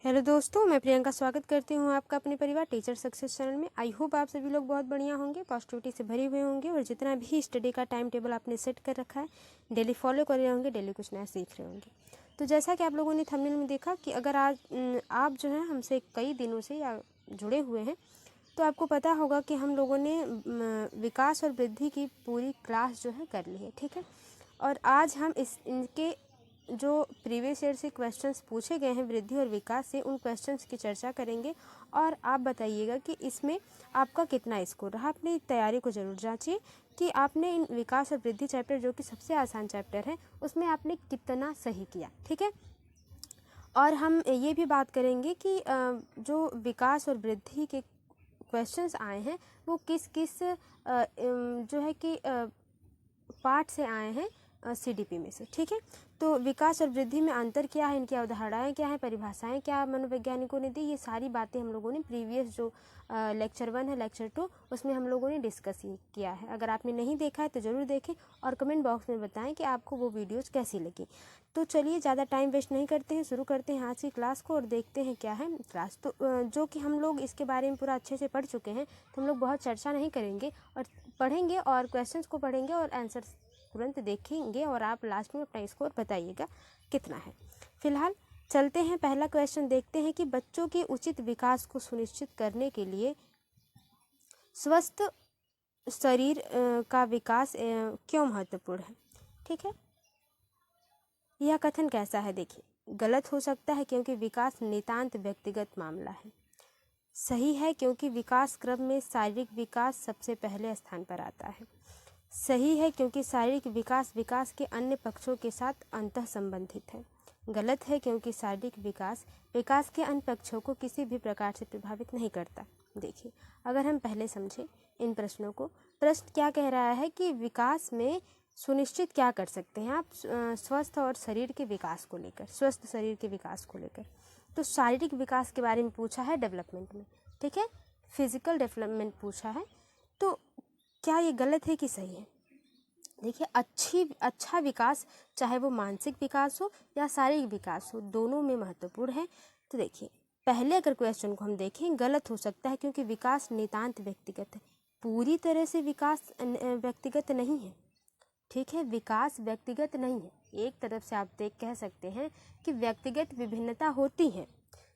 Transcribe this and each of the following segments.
Hello दोस्तों, मैं प्रियंका स्वागत करती हूँ आपका अपने परिवार टीचर सक्सेस चैनल में। आई होप आप सभी लोग बहुत बढ़िया होंगे, पॉजिटिविटी से भरे हुए होंगे और जितना भी स्टडी का टाइम टेबल आपने सेट कर रखा है डेली फॉलो कर रहे होंगे, डेली कुछ नया सीख रहे होंगे। तो जैसा कि आप लोगों ने थंबनेल में देखा कि अगर आज आप जो है हमसे कई दिनों से या जुड़े हुए हैं तो आपको पता होगा कि हम लोगों ने विकास और वृद्धि की पूरी क्लास जो है कर ली है, ठीक है। और आज हम इनके जो प्रीवियस ईयर से क्वेश्चंस पूछे गए हैं वृद्धि और विकास से, उन क्वेश्चंस की चर्चा करेंगे और आप बताइएगा कि इसमें आपका कितना स्कोर रहा। अपनी तैयारी को ज़रूर जांचिए कि आपने इन विकास और वृद्धि चैप्टर, जो कि सबसे आसान चैप्टर है, उसमें आपने कितना सही किया, ठीक है। और हम ये भी बात करेंगे कि जो विकास और वृद्धि के क्वेश्चंस आए हैं वो किस किस जो है कि पार्ट से आए हैं सीडीपी में से, ठीक है। तो विकास और वृद्धि में अंतर क्या है, इनकी अवधारणाएं क्या हैं, परिभाषाएं क्या मनोवैज्ञानिकों ने दी, ये सारी बातें हम लोगों ने प्रीवियस जो लेक्चर 1 है, लेक्चर 2, उसमें हम लोगों ने डिस्कस किया है। अगर आपने नहीं देखा है तो ज़रूर देखें और कमेंट बॉक्स में बताएं कि आपको वो वीडियोज़ कैसी लगी। तो चलिए ज़्यादा टाइम वेस्ट नहीं करते हैं, शुरू करते हैं आज की क्लास को और देखते हैं क्या है क्लास। तो जो कि हम लोग इसके बारे में पूरा अच्छे से पढ़ चुके हैं तो हम लोग बहुत चर्चा नहीं करेंगे और पढ़ेंगे और क्वेश्चंस को पढ़ेंगे और आंसर तुरंत देखेंगे और आप लास्ट में अपना स्कोर बताइएगा कितना है। फिलहाल चलते हैं, पहला क्वेश्चन देखते हैं कि बच्चों के उचित विकास को सुनिश्चित करने के लिए स्वस्थ शरीर का विकास क्यों महत्वपूर्ण है, ठीक है। यह कथन कैसा है, देखिए। गलत हो सकता है क्योंकि विकास नितांत व्यक्तिगत मामला है। सही है क्योंकि विकास क्रम में शारीरिक विकास सबसे पहले स्थान पर आता है। सही है क्योंकि शारीरिक विकास विकास के अन्य पक्षों के साथ अंतः संबंधित है। गलत है क्योंकि शारीरिक विकास विकास के अन्य पक्षों को किसी भी प्रकार से प्रभावित नहीं करता। देखिए, अगर हम पहले समझें इन प्रश्नों को, प्रश्न क्या कह रहा है कि विकास में सुनिश्चित क्या कर सकते हैं आप स्वस्थ और शरीर के विकास को लेकर, स्वस्थ शरीर के विकास को लेकर। तो शारीरिक विकास के बारे में पूछा है डेवलपमेंट में, ठीक है, फिजिकल डेवलपमेंट पूछा है। तो क्या ये गलत है कि सही है? देखिए, अच्छा विकास, चाहे वो मानसिक विकास हो या शारीरिक विकास हो, दोनों में महत्वपूर्ण है। तो देखिए, पहले अगर क्वेश्चन को हम देखें, गलत हो सकता है क्योंकि विकास नितांत व्यक्तिगत है। पूरी तरह से विकास व्यक्तिगत नहीं है, ठीक है। विकास व्यक्तिगत नहीं है। एक तरफ से आप कह सकते हैं कि व्यक्तिगत विभिन्नता होती है,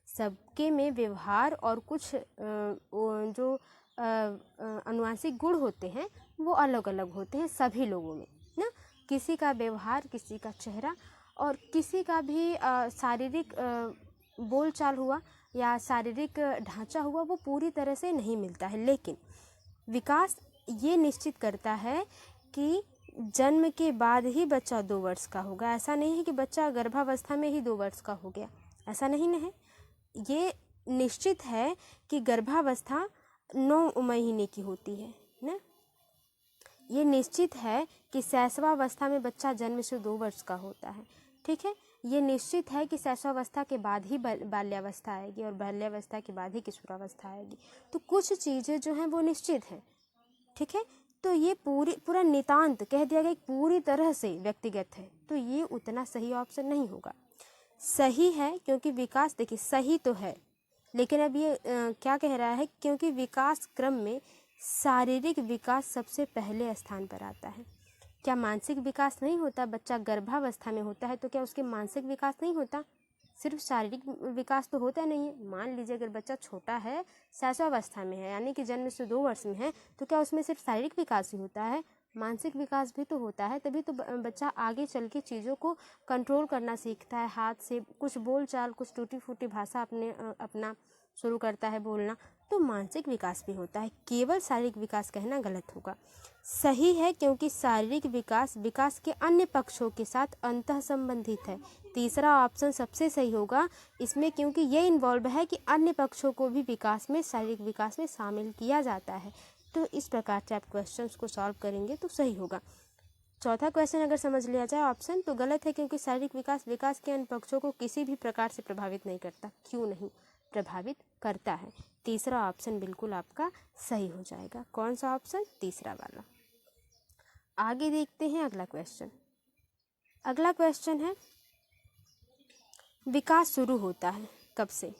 सबके में व्यवहार और कुछ जो अनुवांशिक गुण होते हैं वो अलग अलग होते हैं सभी लोगों में ना। किसी का व्यवहार, किसी का चेहरा और किसी का भी शारीरिक बोलचाल हुआ या शारीरिक ढांचा हुआ, वो पूरी तरह से नहीं मिलता है। लेकिन विकास ये निश्चित करता है कि जन्म के बाद ही बच्चा 2 वर्ष का होगा। ऐसा नहीं है कि बच्चा गर्भावस्था में ही 2 वर्ष का हो गया, ऐसा नहीं है। ये निश्चित है कि गर्भावस्था 9 महीने की होती है ना। ये निश्चित है कि शैशवावस्था में बच्चा जन्म से 2 वर्ष का होता है, ठीक है। ये निश्चित है कि शैशवावस्था के बाद ही बाल्यावस्था आएगी और बाल्यावस्था के बाद ही किशोरावस्था आएगी। तो कुछ चीज़ें जो हैं वो निश्चित हैं, ठीक है। तो ये पूरा नितांत कह दिया गया पूरी तरह से व्यक्तिगत है, तो ये उतना सही ऑप्शन नहीं होगा। सही है क्योंकि विकास, देखिए सही तो है, लेकिन अब ये क्या कह रहा है, क्योंकि विकास क्रम में शारीरिक विकास सबसे पहले स्थान पर आता है। क्या मानसिक विकास नहीं होता? बच्चा गर्भावस्था में होता है तो क्या उसके मानसिक विकास नहीं होता? सिर्फ शारीरिक विकास तो होता नहीं है। मान लीजिए अगर बच्चा छोटा है, शैशवावस्था में है, यानी कि जन्म से 2 वर्ष में है, तो क्या उसमें सिर्फ शारीरिक विकास ही होता है? मानसिक विकास भी तो होता है। तभी तो बच्चा आगे चल के चीज़ों को कंट्रोल करना सीखता है, हाथ से कुछ बोल चाल, कुछ टूटी फूटी भाषा अपना शुरू करता है बोलना। तो मानसिक विकास भी होता है, केवल शारीरिक विकास कहना गलत होगा। सही है क्योंकि शारीरिक विकास विकास के अन्य पक्षों के साथ अंतः संबंधित है। तीसरा ऑप्शन सबसे सही होगा इसमें, क्योंकि ये इन्वॉल्व है कि अन्य पक्षों को भी विकास में, शारीरिक विकास में शामिल किया जाता है। तो इस प्रकार से आप क्वेश्चंस को सॉल्व करेंगे तो सही होगा। चौथा क्वेश्चन अगर समझ लिया जाए ऑप्शन, तो गलत है क्योंकि शारीरिक विकास विकास के अन्य पक्षों को किसी भी प्रकार से प्रभावित नहीं करता। क्यों नहीं प्रभावित करता है? तीसरा ऑप्शन बिल्कुल आपका सही हो जाएगा। कौन सा ऑप्शन? तीसरा वाला। आगे देखते हैं अगला क्वेश्चन। अगला क्वेश्चन है, विकास शुरू होता है कब से?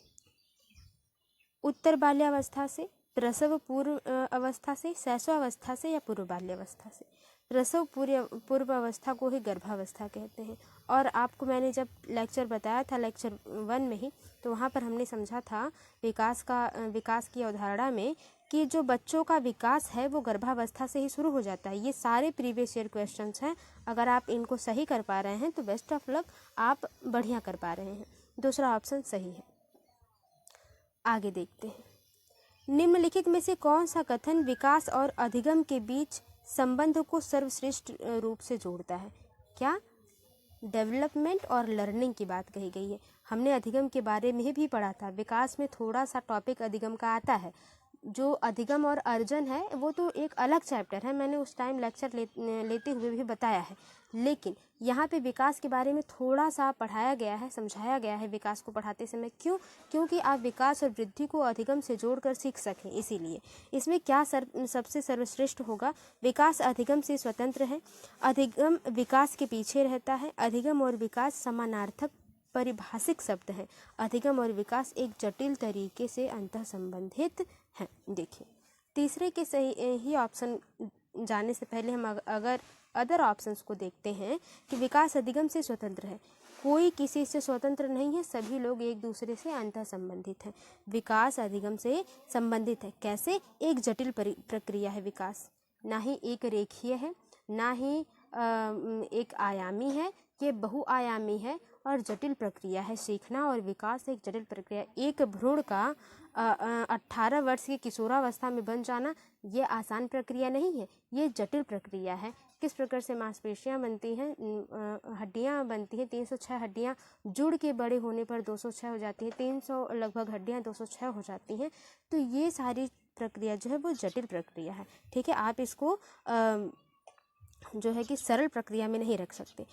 उत्तर बाल्यावस्था से, प्रसव पूर्व अवस्था से, शैशवावस्था से या पूर्व बाल्यावस्था से? प्रसव पूर्व अवस्था को ही गर्भावस्था कहते हैं। और आपको मैंने जब लेक्चर बताया था लेक्चर 1 में ही, तो वहाँ पर हमने समझा था विकास की अवधारणा में कि जो बच्चों का विकास है वो गर्भावस्था से ही शुरू हो जाता है। ये सारे प्रीवियस ईयर क्वेश्चंस हैं, अगर आप इनको सही कर पा रहे हैं तो बेस्ट ऑफ लक, आप बढ़िया कर पा रहे हैं। दूसरा ऑप्शन सही है। आगे देखते हैं, निम्नलिखित में से कौन सा कथन विकास और अधिगम के बीच संबंध को सर्वश्रेष्ठ रूप से जोड़ता है? क्या? डेवलपमेंट और लर्निंग की बात कही गई है। हमने अधिगम के बारे में भी पढ़ा था, विकास में थोड़ा सा टॉपिक अधिगम का आता है। जो अधिगम और अर्जन है वो तो एक अलग चैप्टर है, मैंने उस टाइम लेक्चर लेते हुए भी बताया है, लेकिन यहाँ पे विकास के बारे में थोड़ा सा पढ़ाया गया है, समझाया गया है विकास को पढ़ाते समय। क्यों? क्योंकि आप विकास और वृद्धि को अधिगम से जोड़कर सीख सकें, इसीलिए। इसमें क्या सबसे सर्वश्रेष्ठ होगा? विकास अधिगम से स्वतंत्र है, अधिगम विकास के पीछे रहता है, अधिगम और विकास समानार्थक परिभाषिक शब्द हैं, अधिगम और विकास एक जटिल तरीके से अंतः संबंधित हैं। देखिए, तीसरे के सही ही ऑप्शन जाने से पहले हम अगर अदर ऑप्शंस को देखते हैं कि विकास अधिगम से स्वतंत्र है। कोई किसी से स्वतंत्र नहीं है, सभी लोग एक दूसरे से अंतः संबंधित हैं। विकास अधिगम से संबंधित है। कैसे? एक जटिल प्रक्रिया है विकास, ना ही एक रेखीय है, ना ही एक आयामी है, ये बहुआयामी है और जटिल प्रक्रिया है। सीखना और विकास एक जटिल प्रक्रिया। एक भ्रूण का 18 वर्ष की किशोरावस्था में बन जाना ये आसान प्रक्रिया नहीं है, ये जटिल प्रक्रिया है। किस प्रकार से मांसपेशियां बनती हैं, हड्डियां बनती हैं, 306 हड्डियां जुड़ के बड़े होने पर 206 हो जाती हैं, 300 लगभग हड्डियां 206 हो जाती हैं। तो ये सारी प्रक्रिया जो है वो जटिल प्रक्रिया है। ठीक है, आप इसको जो है कि सरल प्रक्रिया में नहीं रख सकते।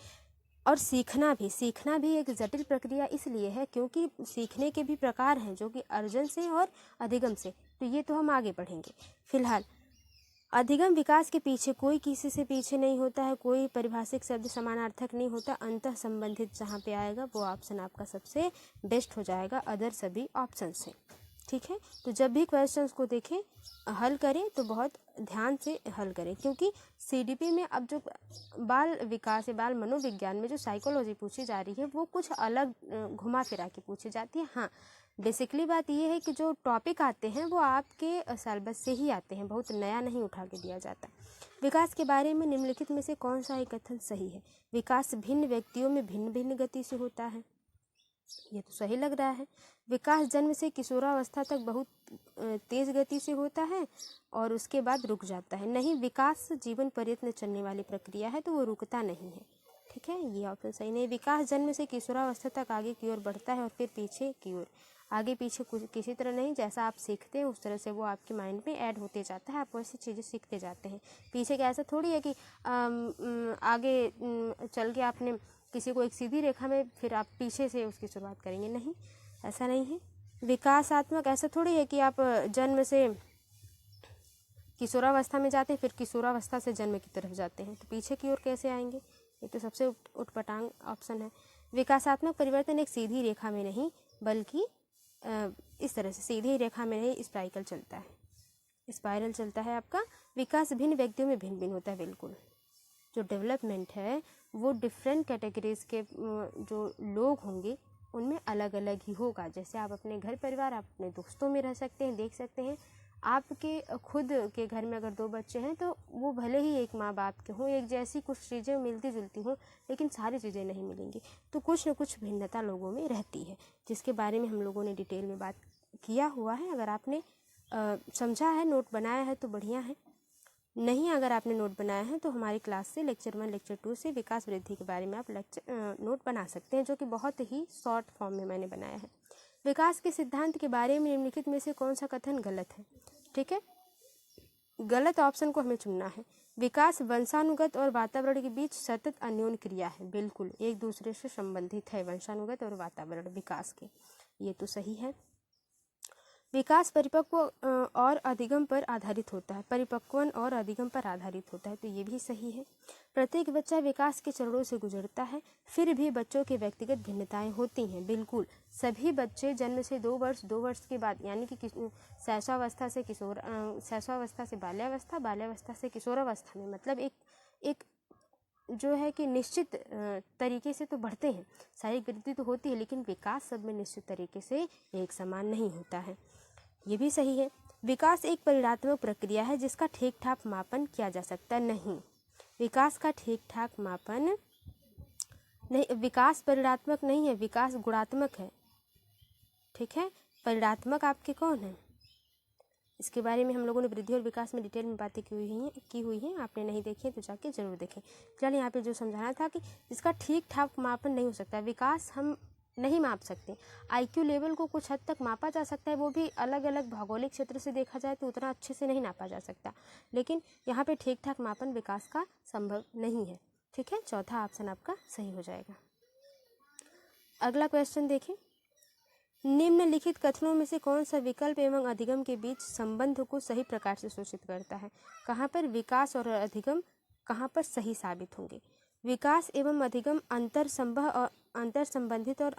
और सीखना भी एक जटिल प्रक्रिया इसलिए है क्योंकि सीखने के भी प्रकार हैं, जो कि अर्जन से और अधिगम से, तो ये तो हम आगे पढ़ेंगे। फिलहाल अधिगम विकास के पीछे, कोई किसी से पीछे नहीं होता है, कोई परिभाषिक शब्द समानार्थक नहीं होता, अंतः संबंधित जहाँ पे आएगा वो ऑप्शन आपका सबसे बेस्ट हो जाएगा अदर सभी ऑप्शन से। ठीक है, तो जब भी क्वेश्चंस को देखें, हल करें तो बहुत ध्यान से हल करें, क्योंकि सीडीपी में अब जो बाल विकास या बाल मनोविज्ञान में जो साइकोलॉजी पूछी जा रही है वो कुछ अलग घुमा फिरा के पूछी जाती है। हाँ, बेसिकली बात ये है कि जो टॉपिक आते हैं वो आपके सिलेबस से ही आते हैं, बहुत नया नहीं उठा के दिया जाता। विकास के बारे में निम्नलिखित में से कौन सा एक कथन सही है? विकास भिन्न व्यक्तियों में भिन्न भिन्न गति से होता है, ये तो सही लग रहा है। विकास जन्म से किशोरावस्था तक बहुत तेज गति से होता है और उसके बाद रुक जाता है। नहीं, विकास जीवन पर्यंत चलने वाली प्रक्रिया है, तो वो रुकता नहीं है। ठीक है, ये ऑप्शन सही नहीं। विकास जन्म से किशोरावस्था तक आगे की ओर बढ़ता है और फिर पीछे की ओर। आगे पीछे कुछ किसी तरह नहीं, जैसा आप सीखते हैं उस तरह से वो आपके माइंड में ऐड होते जाता है, आप वैसी चीज़ें सीखते जाते हैं। पीछे का ऐसा थोड़ी है कि आगे चल के आपने किसी को एक सीधी रेखा में फिर आप पीछे से उसकी शुरुआत करेंगे, नहीं, ऐसा नहीं है। विकासात्मक ऐसा थोड़ी है कि आप जन्म से किशोरावस्था में जाते हैं फिर किशोरावस्था से जन्म की तरफ जाते हैं, तो पीछे की ओर कैसे आएंगे? ये तो सबसे उटपटांग ऑप्शन है। विकासात्मक परिवर्तन एक सीधी रेखा में नहीं, बल्कि इस तरह से सीधी रेखा में नहीं, स्पाइरल चलता है, स्पाइरल चलता है आपका। विकास भिन्न व्यक्तियों में भिन्न भिन्न होता है, बिल्कुल। जो डेवलपमेंट है वो डिफरेंट कैटेगरीज के जो लोग होंगे उनमें अलग अलग ही होगा। जैसे आप अपने घर परिवार, आप अपने दोस्तों में रह सकते हैं, देख सकते हैं। आपके खुद के घर में अगर 2 बच्चे हैं तो वो भले ही एक माँ बाप के हों, एक जैसी कुछ चीज़ें मिलती जुलती हों, लेकिन सारी चीज़ें नहीं मिलेंगी, तो कुछ न कुछ भिन्नता लोगों में रहती है, जिसके बारे में हम लोगों ने डिटेल में बात किया हुआ है। अगर आपने समझा है, नोट बनाया है तो बढ़िया है, नहीं अगर आपने नोट बनाया है तो हमारी क्लास से लेक्चर 1 लेक्चर 2 से विकास वृद्धि के बारे में आप नोट बना सकते हैं, जो कि बहुत ही शॉर्ट फॉर्म में मैंने बनाया है। विकास के सिद्धांत के बारे में निम्नलिखित में से कौन सा कथन गलत है? ठीक है, गलत ऑप्शन को हमें चुनना है। विकास वंशानुगत और वातावरण के बीच सतत अन्योन्य क्रिया है, बिल्कुल एक दूसरे से संबंधित है वंशानुगत और वातावरण विकास के, ये तो सही है। विकास परिपक्व और अधिगम पर आधारित होता है, परिपक्वन और अधिगम पर आधारित होता है, तो ये भी सही है। प्रत्येक बच्चा विकास के चरणों से गुजरता है, फिर भी बच्चों की व्यक्तिगत भिन्नताएं होती हैं। बिल्कुल, सभी बच्चे जन्म से 2 वर्ष के बाद यानी कि शैशवावस्था से शैशवावस्था से बाल्यावस्था, बाल्यावस्था से किशोरावस्था में मतलब एक जो है कि निश्चित तरीके से तो बढ़ते हैं। शारीरिक वृद्धि तो होती है, लेकिन विकास सब में निश्चित तरीके से एक समान नहीं होता है। ये भी सही है। विकास एक परिणात्मक प्रक्रिया है जिसका ठीक ठाक मापन किया जा सकता नहीं। विकास का ठीक ठाक मापन नहीं, विकास परिणात्मक नहीं है, विकास गुणात्मक है। ठीक है, परिणात्मक आपके कौन है? इसके बारे में हम लोगों ने वृद्धि और विकास में डिटेल में बातें की हुई हैं। आपने नहीं देखी है तो जाके जरूर देखें। फिलहाल यहाँ पे जो समझाना था कि इसका ठीक ठाक मापन नहीं हो सकता। विकास हम नहीं माप सकते। आईक्यू लेवल को कुछ हद तक मापा जा सकता है, वो भी अलग अलग भौगोलिक क्षेत्र से देखा जाए तो उतना अच्छे से नहीं नापा जा सकता, लेकिन यहाँ पे ठीक ठाक मापन विकास का संभव नहीं है। ठीक है, चौथा ऑप्शन आपका सही हो जाएगा। अगला क्वेश्चन देखें, निम्नलिखित कथनों में से कौन सा विकल्प एवं अधिगम के बीच संबंध को सही प्रकार से सूचित करता है? कहाँ पर विकास और अधिगम कहाँ पर सही साबित होंगे? विकास एवं अधिगम अंतर संबंधित और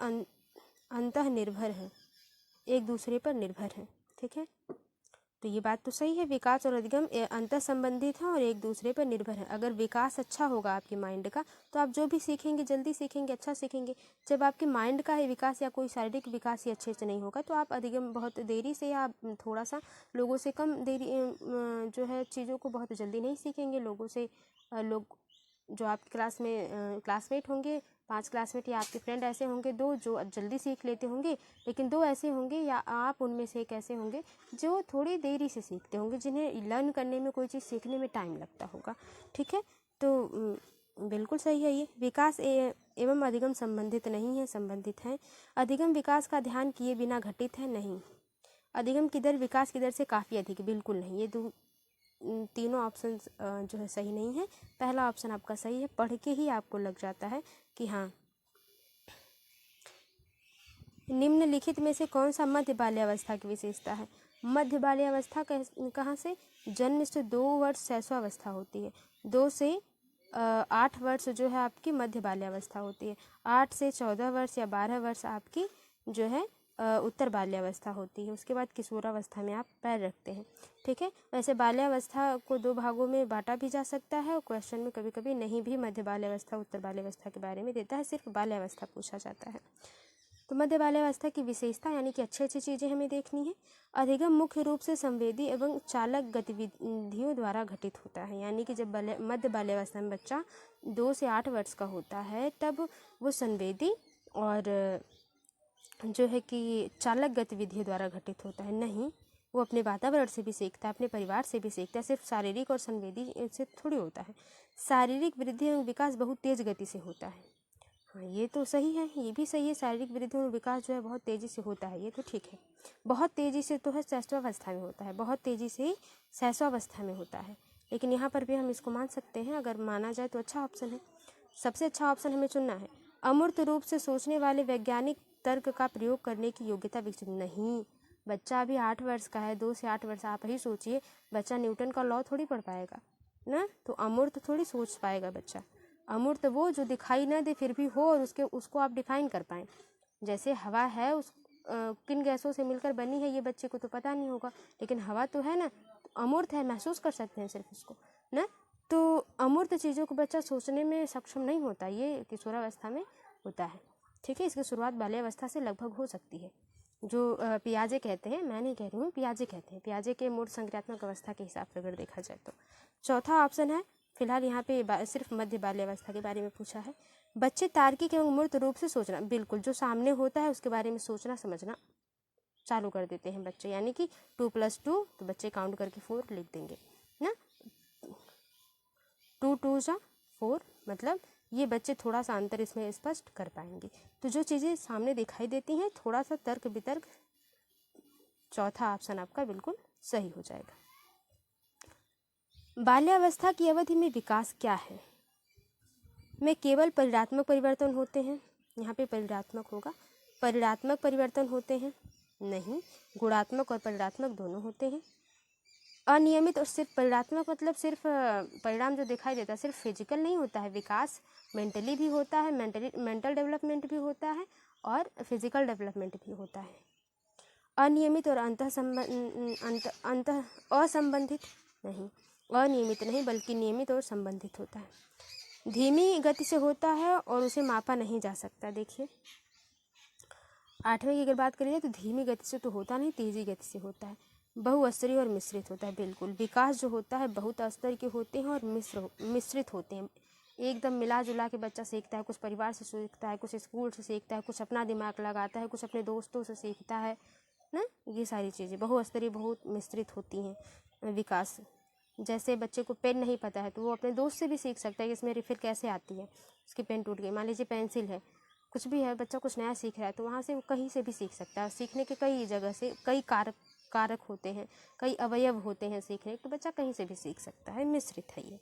अंतः निर्भर है, एक दूसरे पर निर्भर है। ठीक है, तो ये बात तो सही है। विकास और अधिगम अंतर संबंधित हैं और एक दूसरे पर निर्भर है। अगर विकास अच्छा होगा आपके माइंड का तो आप जो भी सीखेंगे जल्दी सीखेंगे, अच्छा सीखेंगे। जब आपके माइंड का है विकास या कोई शारीरिक विकास ही अच्छे से नहीं होगा तो आप अधिगम बहुत देरी से या थोड़ा सा लोगों से कम देरी जो है चीज़ों को बहुत जल्दी नहीं सीखेंगे। लोगों से लोग जो आपकी क्लास में क्लासमेट होंगे, 5 क्लासमेट या आपके फ्रेंड ऐसे होंगे 2 जो जल्दी सीख लेते होंगे, लेकिन 2 ऐसे होंगे या आप उनमें से एक ऐसे होंगे जो थोड़ी देरी से सीखते होंगे, जिन्हें लर्न करने में कोई चीज़ सीखने में टाइम लगता होगा। ठीक है, तो बिल्कुल सही है ये। विकास एवं अधिगम संबंधित नहीं है, संबंधित हैं। अधिगम विकास का ध्यान किए बिना घटित है, नहीं। अधिगम की दर विकास की दर से काफ़ी अधिक है, बिल्कुल नहीं। ये तीनों ऑप्शन जो है सही नहीं है। पहला ऑप्शन आपका सही है। पढ़ के ही आपको लग जाता है कि हाँ। निम्नलिखित में से कौन सा मध्य बाल्यावस्था की विशेषता है? मध्य बाल्यावस्था कहाँ से? जन्म से 2 वर्ष शैशवावस्था होती है, 2 से 8 वर्ष जो है आपकी मध्य बाल्यावस्था होती है, 8 से 14 वर्ष या 12 वर्ष आपकी जो है उत्तर बाल्यावस्था होती है। उसके बाद किशोरावस्था में आप पैर रखते हैं। ठीक है, वैसे बाल्यावस्था को 2 भागों में बांटा भी जा सकता है और क्वेश्चन में कभी कभी नहीं भी मध्य बाल्यावस्था उत्तर बाल्यावस्था के बारे में देता है, सिर्फ बाल्यावस्था पूछा जाता है। तो मध्य बाल्यावस्था की विशेषता यानी कि अच्छी चीज़ें हमें देखनी है। अधिगम मुख्य रूप से संवेदी एवं चालक गतिविधियों द्वारा घटित होता है, यानी कि जब मध्य बाल्यावस्था में बच्चा 2 से 8 वर्ष का होता है तब वो संवेदी और जो है कि चालक गतिविधियों द्वारा घटित होता है। नहीं, वो अपने वातावरण से भी सीखता है, अपने परिवार से भी सीखता है, सिर्फ शारीरिक और संवेदी से थोड़ी होता है। शारीरिक वृद्धि एवं विकास बहुत तेज गति से होता है। हाँ, ये तो सही है, ये भी सही है। शारीरिक वृद्धि और विकास जो है बहुत तेज़ी से होता है, ये तो ठीक है। बहुत तेज़ी से तो है शैशवावस्था में होता है, बहुत तेज़ी से शैशवावस्था में होता है, लेकिन यहाँ पर भी हम इसको मान सकते हैं। अगर माना जाए तो अच्छा ऑप्शन है, सबसे अच्छा ऑप्शन हमें चुनना है। अमूर्त रूप से सोचने वाले वैज्ञानिक तर्क का प्रयोग करने की योग्यता विकसित नहीं। बच्चा अभी 8 वर्ष का है, 2 से 8 वर्ष, आप ही सोचिए, बच्चा न्यूटन का लॉ थोड़ी पढ़ पाएगा ना, तो अमूर्त थोड़ी सोच पाएगा बच्चा। अमूर्त वो जो दिखाई ना दे फिर भी हो और उसको आप डिफाइन कर पाएँ। जैसे हवा है, किन गैसों से मिलकर बनी है ये बच्चे को तो पता नहीं होगा, लेकिन हवा तो है ना, तो अमूर्त है, महसूस कर सकते हैं सिर्फ उसको ना। तो अमूर्त चीज़ों को बच्चा सोचने में सक्षम नहीं होता, ये किशोरावस्था में होता है। ठीक है, इसकी शुरुआत बाल्यावस्था से लगभग हो सकती है, जो पियाजे कहते हैं, मैं नहीं कह रही हूँ, पियाजे कहते हैं। पियाजे के मूल संज्ञानात्मक अवस्था के हिसाब से अगर देखा जाए तो चौथा ऑप्शन है। फिलहाल यहाँ पे सिर्फ मध्य बाल्यावस्था के बारे में पूछा है। बच्चे तार्किक एवं मूर्त रूप से सोचना, बिल्कुल जो सामने होता है उसके बारे में सोचना समझना चालू कर देते हैं बच्चे, यानी कि 2 + 2 तो बच्चे काउंट करके 4 लिख देंगे ना, 2 × 2 = 4, मतलब ये बच्चे थोड़ा सा अंतर इसमें स्पष्ट कर पाएंगे। तो जो चीज़ें सामने दिखाई देती हैं थोड़ा सा तर्क वितर्क, चौथा ऑप्शन आपका बिल्कुल सही हो जाएगा। बाल्यावस्था की अवधि में विकास क्या है? में केवल परिणात्मक परिवर्तन होते हैं, यहाँ पे परिणात्मक होगा, परिणात्मक परिवर्तन होते हैं, नहीं, गुणात्मक और परिणात्मक दोनों होते हैं। अनियमित और सिर्फ परिणात्मक मतलब सिर्फ परिणाम जो दिखाई देता है सिर्फ फिजिकल नहीं होता है, विकास मेंटली भी होता है, मेंटल डेवलपमेंट भी होता है और फिजिकल डेवलपमेंट भी होता है। अनियमित और अंत असंबंधित नहीं, अनियमित नहीं बल्कि नियमित और संबंधित होता है। धीमी गति से होता है और उसे मापा नहीं जा सकता। देखिए 8वें की अगर बात करिए तो धीमी गति से तो होता नहीं, तेजी गति से होता है। बहुस्तरीय और मिश्रित होता है। बिल्कुल, विकास जो होता है बहुत स्तर के होते हैं और मिश्रित होते हैं। एकदम मिला जुला के बच्चा सीखता है, कुछ परिवार से सीखता है, कुछ स्कूल से सीखता है, कुछ अपना दिमाग लगाता है, कुछ अपने दोस्तों से सीखता है ना। ये सारी चीज़ें बहुस्तरीय बहुत मिश्रित होती हैं विकास। जैसे बच्चे को पेन नहीं पता है तो वो अपने दोस्त से भी सीख सकता है कि इसमें रिफिल कैसे आती है, उसकी पेन टूट गई, मान लीजिए पेंसिल है, कुछ भी है, बच्चा कुछ नया सीख रहा है तो वहाँ से वो कहीं से भी सीख सकता है। सीखने के कई जगह से कई कारक होते हैं, कई अवयव होते हैं सीखने, तो बच्चा कहीं से भी सीख सकता है। मिश्रित है ये।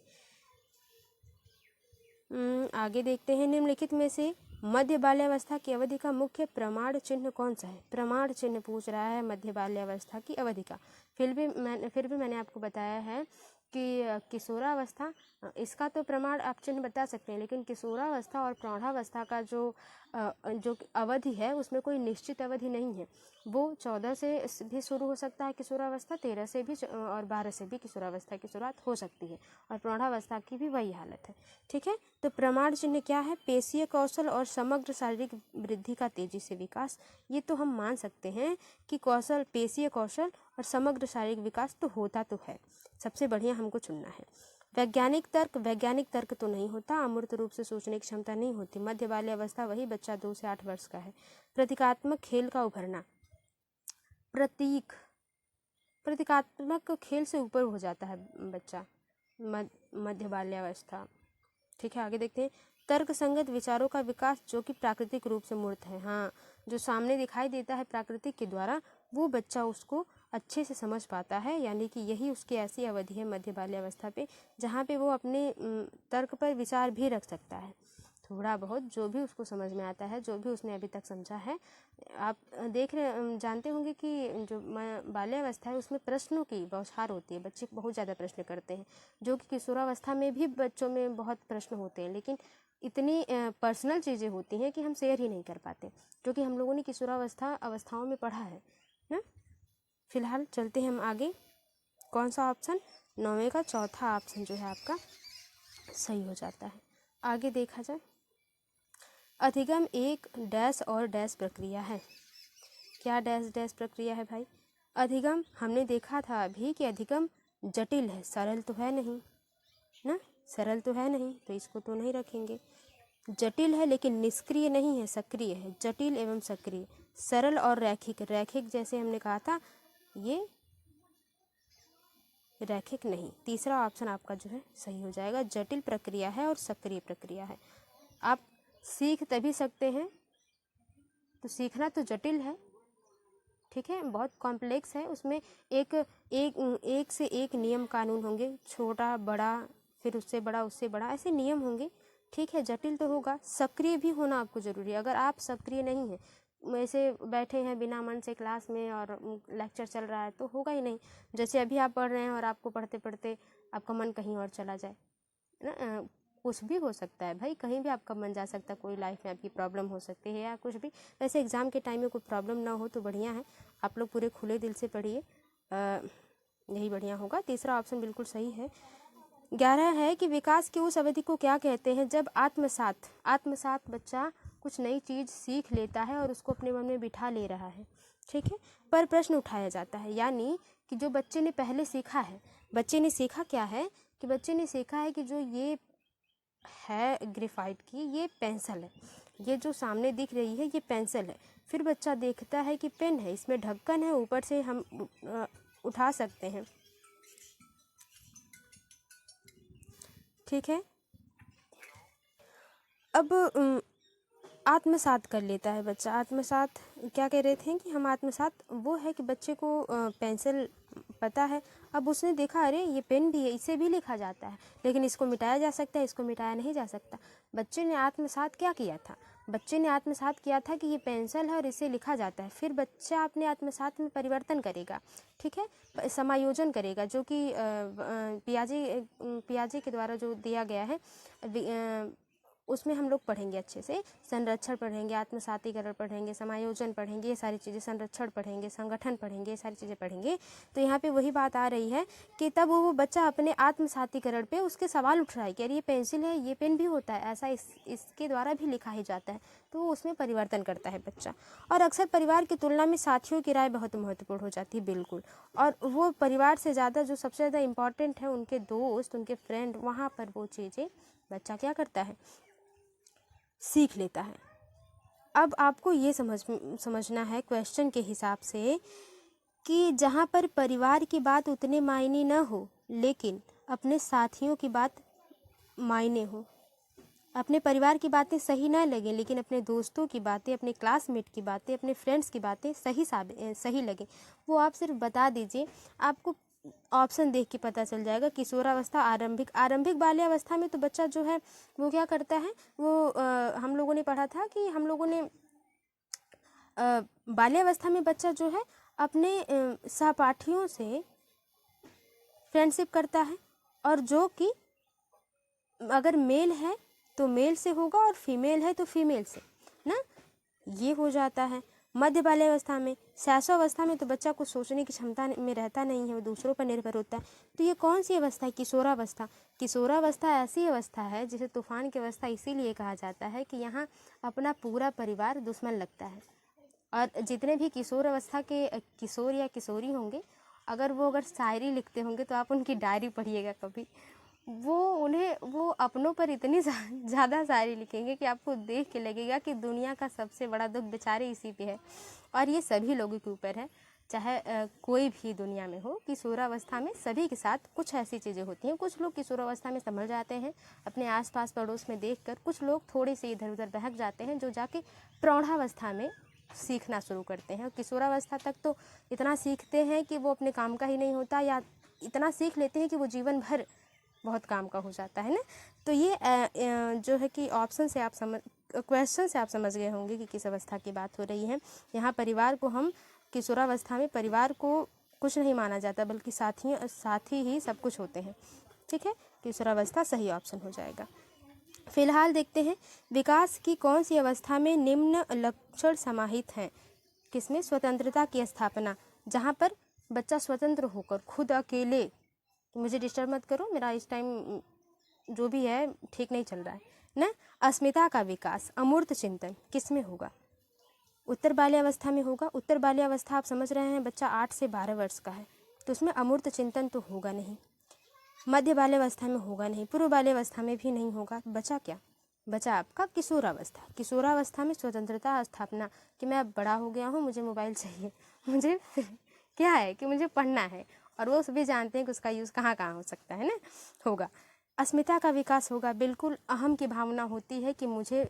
आगे देखते हैं, निम्नलिखित में से मध्य बाल्यावस्था की अवधि का मुख्य प्रमाण चिन्ह कौन सा है। प्रमाण चिन्ह पूछ रहा है मध्य बाल्यावस्था की अवधि का। फिर भी मैंने आपको बताया है कि किशोरावस्था, इसका तो प्रमाण आप चिन्ह बता सकते हैं, लेकिन किशोरावस्था और प्रौढ़ावस्था का जो अवधि है उसमें कोई निश्चित अवधि नहीं है। वो 14 से भी शुरू हो सकता है किशोरावस्था, 13 से भी और 12 से भी किशोरावस्था की शुरुआत हो सकती है, और प्रौढ़ावस्था की भी वही हालत है। ठीक है, तो प्रमाण चिन्ह क्या है? पेशीय कौशल और समग्र शारीरिक वृद्धि का तेजी से विकास। ये तो हम मान सकते हैं कि कौशल, पेशीय कौशल और समग्र शारीरिक विकास तो होता तो है, सबसे बढ़िया हमको चुनना है। वैज्ञानिक तर्क तो नहीं होता, अमूर्त रूप से सोचने की क्षमता नहीं होती। मध्य बाल्यावस्था वही बच्चा 2 से 8 वर्ष का है। प्रतीकात्मक खेल का उभरना, प्रतीकात्मक खेल से ऊपर हो जाता है बच्चा मध्य बाल्यावस्था। ठीक है, आगे देखते हैं, तर्क संगत विचारों का विकास जो कि प्राकृतिक रूप से मूर्त है। हाँ, जो सामने दिखाई देता है प्राकृतिक के द्वारा वो बच्चा उसको अच्छे से समझ पाता है, यानी कि यही उसकी ऐसी अवधि है मध्य बाल्यावस्था पे जहाँ पे वो अपने तर्क पर विचार भी रख सकता है। थोड़ा बहुत जो भी उसको समझ में आता है, जो भी उसने अभी तक समझा है। आप जानते होंगे कि जो बाल्यावस्था है उसमें प्रश्नों की बौछार होती है, बच्चे बहुत ज़्यादा प्रश्न करते हैं, जो कि किशोरावस्था में भी बच्चों में बहुत प्रश्न होते हैं, लेकिन इतनी पर्सनल चीज़ें होती हैं कि हम शेयर ही नहीं कर पाते, क्योंकि हम लोगों ने अवस्थाओं में पढ़ा है ना। फिलहाल चलते हैं हम आगे। कौन सा ऑप्शन? 9वें का चौथा ऑप्शन जो है आपका सही हो जाता है। आगे देखा जाए, अधिगम एक डैश और डैश प्रक्रिया है। क्या डैश डैश प्रक्रिया है भाई? अधिगम हमने देखा था अभी कि अधिगम जटिल है, सरल तो है नहीं ना, सरल तो है नहीं, तो इसको तो नहीं रखेंगे। जटिल है लेकिन निष्क्रिय नहीं है, सक्रिय है। जटिल एवं सक्रिय। सरल और रैखिक, रैखिक जैसे हमने कहा था, ये रैखिक नहीं। तीसरा ऑप्शन आपका जो है सही हो जाएगा, जटिल प्रक्रिया है और सक्रिय प्रक्रिया है। आप सीख तभी सकते हैं, तो सीखना तो जटिल है, ठीक है, बहुत कॉम्प्लेक्स है, उसमें एक से एक नियम कानून होंगे, छोटा बड़ा फिर उससे बड़ा ऐसे नियम होंगे, ठीक है, जटिल तो होगा। सक्रिय भी होना आपको ज़रूरी है। अगर आप सक्रिय नहीं हैं, ऐसे बैठे हैं बिना मन से क्लास में और लेक्चर चल रहा है, तो होगा ही नहीं। जैसे अभी आप पढ़ रहे हैं और आपको पढ़ते पढ़ते आपका मन कहीं और चला जाए ना, कुछ भी हो सकता है भाई, कहीं भी आपका मन जा सकता है, कोई लाइफ में आपकी प्रॉब्लम हो सकती है या कुछ भी। वैसे एग्ज़ाम के टाइम में कोई प्रॉब्लम ना हो तो बढ़िया है, आप लोग पूरे खुले दिल से पढ़िए, यही बढ़िया होगा। तीसरा ऑप्शन बिल्कुल सही है। 11 है कि विकास की उस अवधि को क्या कहते हैं जब आत्मसात बच्चा कुछ नई चीज़ सीख लेता है और उसको अपने मन में बिठा ले रहा है, ठीक है, पर प्रश्न उठाया जाता है, यानी कि जो बच्चे ने पहले सीखा है, बच्चे ने सीखा क्या है कि बच्चे ने सीखा है कि जो ये है ग्रेफाइट की, ये पेंसिल है, ये जो सामने दिख रही है ये पेंसिल है। फिर बच्चा देखता है कि पेन है, इसमें ढक्कन है, ऊपर से हम उठा सकते हैं, ठीक है। अब आत्मसात कर लेता है बच्चा। आत्मसात क्या कह रहे थे कि हम आत्मसात वो है कि बच्चे को पेंसिल पता है, अब उसने देखा अरे ये पेन भी है, इसे भी लिखा जाता है, लेकिन इसको मिटाया जा सकता है, इसको मिटाया नहीं जा सकता। बच्चे ने आत्मसात क्या किया था? बच्चे ने आत्मसात किया था कि ये पेंसिल है और इसे लिखा जाता है, फिर बच्चा अपने आत्मसात में परिवर्तन करेगा, ठीक है, समायोजन करेगा, जो कि पियाजे के द्वारा जो दिया गया है उसमें हम लोग पढ़ेंगे अच्छे से। संरक्षण पढ़ेंगे, आत्मसातीकरण पढ़ेंगे, समायोजन पढ़ेंगे, ये सारी चीज़ें, संरक्षण पढ़ेंगे, संगठन पढ़ेंगे, ये सारी चीज़ें पढ़ेंगे। तो यहाँ पे वही बात आ रही है कि तब वो बच्चा अपने आत्मसातीकरण पे उसके सवाल उठ रहा है कि अरे ये पेंसिल है, ये पेन भी होता है, ऐसा इसके द्वारा भी लिखा ही जाता है, तो वो उसमें परिवर्तन करता है बच्चा। और अक्सर परिवार की तुलना में साथियों की राय बहुत महत्वपूर्ण हो जाती है, बिल्कुल। और वो परिवार से ज़्यादा जो सबसे ज़्यादा इम्पॉर्टेंट है, उनके दोस्त, उनके फ्रेंड, वहाँ पर वो चीज़ें बच्चा क्या करता है, सीख लेता है। अब आपको ये समझना है क्वेश्चन के हिसाब से कि जहाँ पर परिवार की बात उतने मायने न हो, लेकिन अपने साथियों की बात मायने हो, अपने परिवार की बातें सही ना लगें, लेकिन अपने दोस्तों की बातें, अपने क्लासमेट की बातें, अपने फ्रेंड्स की बातें सही लगें, वो आप सिर्फ बता दीजिए। आपको ऑप्शन देख के पता चल जाएगा। किशोरावस्था, आरंभिक बाल्यावस्था में तो बच्चा जो है वो क्या करता है, वो हम लोगों ने पढ़ा था कि हम लोगों ने बाल्यावस्था में बच्चा जो है अपने सहपाठियों से फ्रेंडशिप करता है, और जो कि अगर मेल है तो मेल से होगा और फीमेल है तो फीमेल से ना, ये हो जाता है। मध्य बाल्यावस्था में, शैशवावस्था में तो बच्चा कुछ सोचने की क्षमता में रहता नहीं है, वो दूसरों पर निर्भर होता है। तो ये कौन सी अवस्था है, किशोरावस्था। किशोरावस्था ऐसी अवस्था है जिसे तूफान की अवस्था इसीलिए कहा जाता है कि यहाँ अपना पूरा परिवार दुश्मन लगता है। और जितने भी किशोर अवस्था के किशोर या किशोरी होंगे, अगर शायरी लिखते होंगे तो आप उनकी डायरी पढ़िएगा कभी, वो अपनों पर इतनी ज़्यादा शायरी लिखेंगे कि आपको देख के लगेगा कि दुनिया का सबसे बड़ा दुख बेचारे इसी पे है। और ये सभी लोगों के ऊपर है, चाहे कोई भी दुनिया में हो। किशोरावस्था में सभी के साथ कुछ ऐसी चीज़ें होती हैं। कुछ लोग किशोरावस्था में संभल जाते हैं अपने आसपास पड़ोस में देखकर, कुछ लोग थोड़े से इधर उधर बहक जाते हैं, जो जाके प्रौढ़ावस्था में सीखना शुरू करते हैं। किशोरावस्था तक तो इतना सीखते हैं कि वो अपने काम का ही नहीं होता, या इतना सीख लेते हैं कि वो जीवन भर बहुत काम का हो जाता है ना। तो ये जो है कि क्वेश्चन से आप समझ गए होंगे कि किस अवस्था की बात हो रही है। यहाँ परिवार को हम किशोरावस्था में परिवार को कुछ नहीं माना जाता, बल्कि साथी ही सब कुछ होते हैं, ठीक है। किशोरावस्था सही ऑप्शन हो जाएगा। फिलहाल देखते हैं विकास की कौन सी अवस्था में निम्न लक्षण समाहित हैं। किसमें, स्वतंत्रता की स्थापना, जहाँ पर बच्चा स्वतंत्र होकर खुद अकेले, मुझे डिस्टर्ब मत करो, मेरा इस टाइम जो भी है ठीक नहीं चल रहा है ना। अस्मिता का विकास, अमूर्त चिंतन किस में होगा, उत्तर बाल्यावस्था में होगा। उत्तर बाल्यावस्था आप समझ रहे हैं, बच्चा 8 से 12 वर्ष का है, तो उसमें अमूर्त चिंतन तो होगा नहीं। मध्य बाल्यावस्था में होगा नहीं, पूर्व बाल्यावस्था में भी नहीं होगा। बचा आपका किशोरावस्था। किशोरावस्था में स्वतंत्रता स्थापना, कि मैं अब बड़ा हो गया हूँ, मुझे मोबाइल चाहिए, मुझे क्या है कि मुझे पढ़ना है, और वो सभी जानते हैं कि उसका यूज़ कहाँ कहाँ हो सकता है ना, होगा। अस्मिता का विकास होगा, बिल्कुल अहम की भावना होती है कि मुझे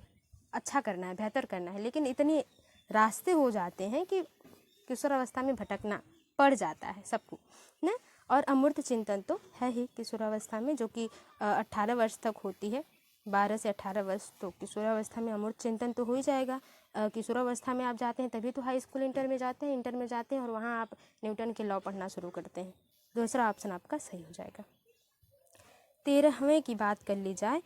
अच्छा करना है, बेहतर करना है, लेकिन इतने रास्ते हो जाते हैं कि किशोरावस्था में भटकना पड़ जाता है सबको ना। और अमूर्त चिंतन तो है ही किशोरावस्था में, जो कि 18 वर्ष तक होती है, 12 से 18 वर्ष। तो किशोरावस्था में अमूर्त चिंतन तो हो ही जाएगा। किशोरावस्था में आप जाते हैं तभी तो हाई स्कूल इंटर में जाते हैं, और वहाँ आप न्यूटन के लॉ पढ़ना शुरू करते हैं। दूसरा ऑप्शन आपका सही हो जाएगा। 13वें की बात कर ली जाए,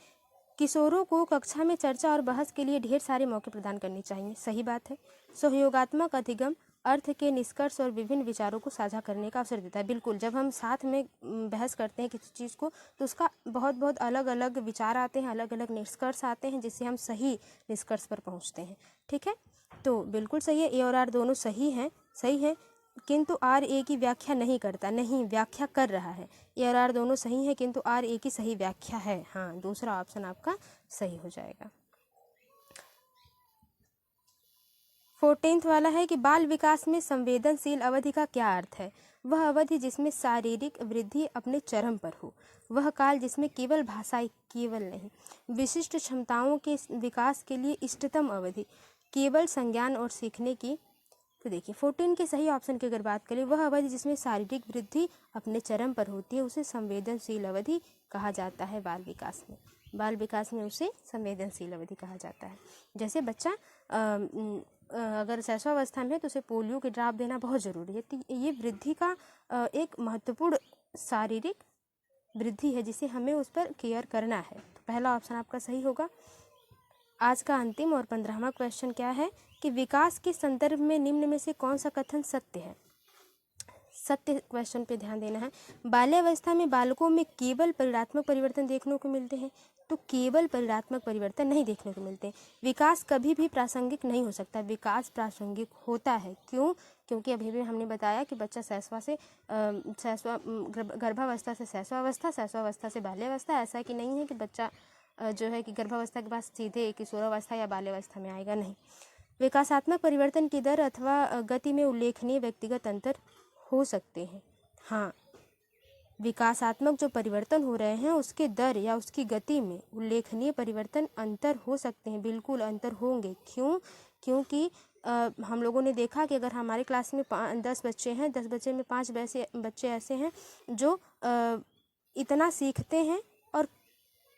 किशोरों को कक्षा में चर्चा और बहस के लिए ढेर सारे मौके प्रदान करने चाहिए। सही बात है। सहयोगात्मक अधिगम अर्थ के निष्कर्ष और विभिन्न विचारों को साझा करने का अवसर देता है। बिल्कुल, जब हम साथ में बहस करते हैं किसी चीज़ को, तो उसका बहुत बहुत अलग अलग विचार आते हैं, अलग अलग निष्कर्ष आते हैं, जिससे हम सही निष्कर्ष पर पहुंचते हैं, ठीक है। तो बिल्कुल सही है, ए और आर दोनों सही है, किंतु आर ए की व्याख्या नहीं करता, नहीं, व्याख्या कर रहा है। ए और आर दोनों सही है, किंतु आर ए की सही व्याख्या है। हाँ, दूसरा ऑप्शन आपका सही हो जाएगा। 14th वाला है कि बाल विकास में संवेदनशील अवधि का क्या अर्थ है। वह अवधि जिसमें शारीरिक वृद्धि अपने चरम पर हो, वह काल जिसमें केवल नहीं, विशिष्ट क्षमताओं के विकास के लिए इष्टतम अवधि, केवल संज्ञान और सीखने की। तो देखिए 14 के सही ऑप्शन की अगर बात करें, वह अवधि जिसमें शारीरिक वृद्धि अपने चरम पर होती है, उसे संवेदनशील अवधि कहा जाता है बाल विकास में। बाल विकास में उसे संवेदनशील अवधि कहा जाता है। जैसे बच्चा अगर शैशवावस्था में है तो उसे पोलियो के ड्रॉप देना बहुत ज़रूरी है। तो ये वृद्धि का एक महत्वपूर्ण शारीरिक वृद्धि है जिसे हमें उस पर केयर करना है। तो पहला ऑप्शन आपका सही होगा। आज का अंतिम और 15वां क्वेश्चन क्या है कि विकास के संदर्भ में निम्न में से कौन सा कथन सत्य है। सत्य क्वेश्चन पे ध्यान देना है। बाल्यावस्था में बालकों में केवल परिणात्मक परिवर्तन देखने को मिलते हैं, तो केवल परिणात्मक परिवर्तन नहीं देखने को मिलते। विकास कभी भी प्रासंगिक नहीं हो सकता, विकास प्रासंगिक होता है। क्यों? क्योंकि अभी भी हमने बताया कि बच्चा गर्भावस्था से शैशवावस्था से बाल्यावस्था, ऐसा कि नहीं है कि बच्चा जो है कि गर्भावस्था के बाद सीधे किशोरावस्था या बाल्यावस्था में आएगा, नहीं। विकासात्मक परिवर्तन की दर अथवा गति में उल्लेखनीय व्यक्तिगत अंतर हो सकते हैं। हाँ, विकासात्मक जो परिवर्तन हो रहे हैं उसके दर या उसकी गति में उल्लेखनीय परिवर्तन अंतर हो सकते हैं, बिल्कुल अंतर होंगे। क्यों? क्योंकि हम लोगों ने देखा कि अगर हमारे क्लास में 10 बच्चे हैं, 10 बच्चे में 5 बच्चे ऐसे हैं जो इतना सीखते हैं और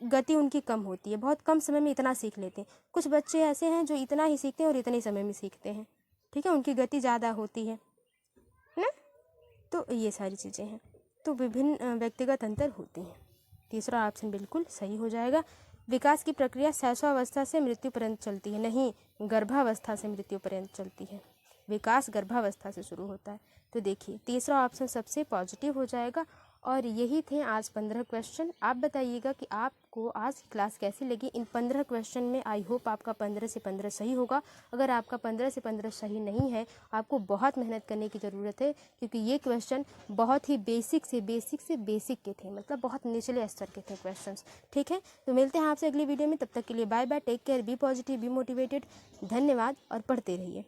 गति उनकी कम होती है, बहुत कम समय में इतना सीख लेते हैं। कुछ बच्चे ऐसे हैं जो इतना ही सीखते हैं और इतने समय में सीखते हैं, ठीक है, उनकी गति ज़्यादा होती है ना। तो ये सारी चीज़ें हैं, तो विभिन्न व्यक्तिगत अंतर होते हैं। तीसरा ऑप्शन बिल्कुल सही हो जाएगा। विकास की प्रक्रिया शैशवावस्था से मृत्यु पर्यंत चलती है, नहीं, गर्भावस्था से मृत्यु पर्यंत चलती है। विकास गर्भावस्था से शुरू होता है। तो देखिए तीसरा ऑप्शन सबसे पॉजिटिव हो जाएगा। और यही थे आज 15 क्वेश्चन। आप बताइएगा कि आपको आज की क्लास कैसी लगी। इन 15 क्वेश्चन में आई होप आपका 15 से 15 सही होगा। अगर आपका 15 से 15 सही नहीं है, आपको बहुत मेहनत करने की ज़रूरत है, क्योंकि ये क्वेश्चन बहुत ही बेसिक से बेसिक के थे, मतलब बहुत निचले स्तर के थे क्वेश्चंस, ठीक है। तो मिलते हैं आपसे अगली वीडियो में, तब तक के लिए bye bye, take care, be positive, be motivated. धन्यवाद और पढ़ते रहिए।